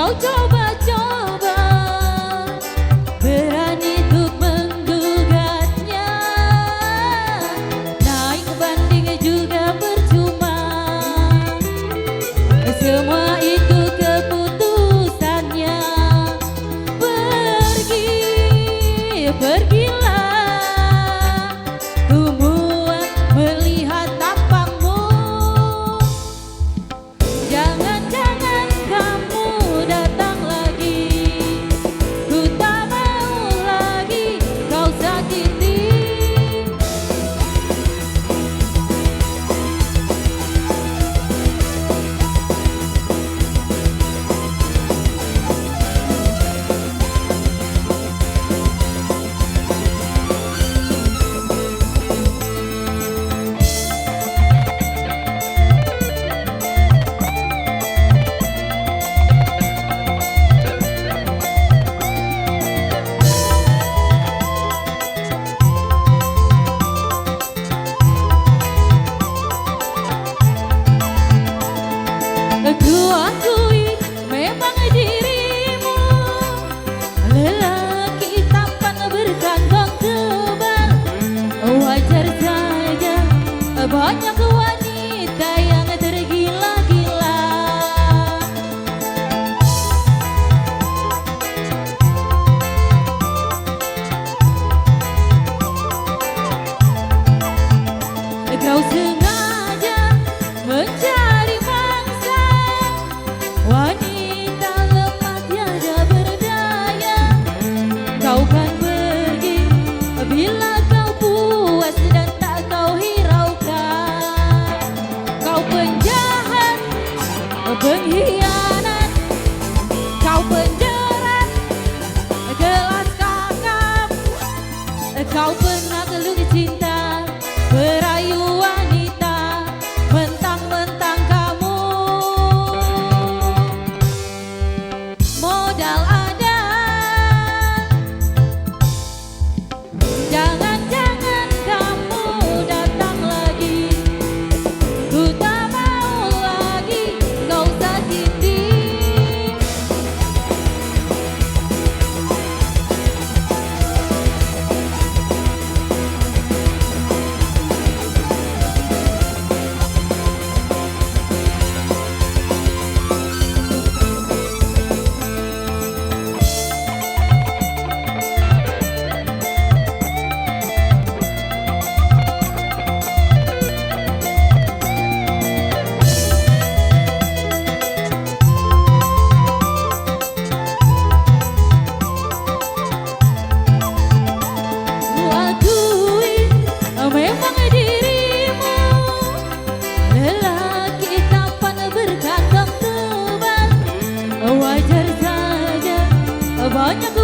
kau coba-coba berani untuk menggugatnya, naik banding juga percuma. Semua itu keputusannya. Pergilah, ku muak melihat tampangmu. Jangan-jangan kamu datang lagi, ku tak mau lagi kau sakiti. Ku akui memang dirimu lelaki tampan berkantong tebal. Wajar saja banyak wanita yang tergila-gila. Kau sengaja mencari mangsa, wanita lemah tiada berdaya. Kau kan pergi bila kau puas dan tak kau hiraukan. Kau penjahat, pengkhianat, kau penjerat, gelas kakap. Kau pernah geluh cinta merayu wanita, mentang-mentang kamu modal ada. Jangan-jangan kamu datang lagi, ku tak mau lagi kau sakiti. Memang dirimu lelaki tampan berkantong tebal. Wajar saja banyak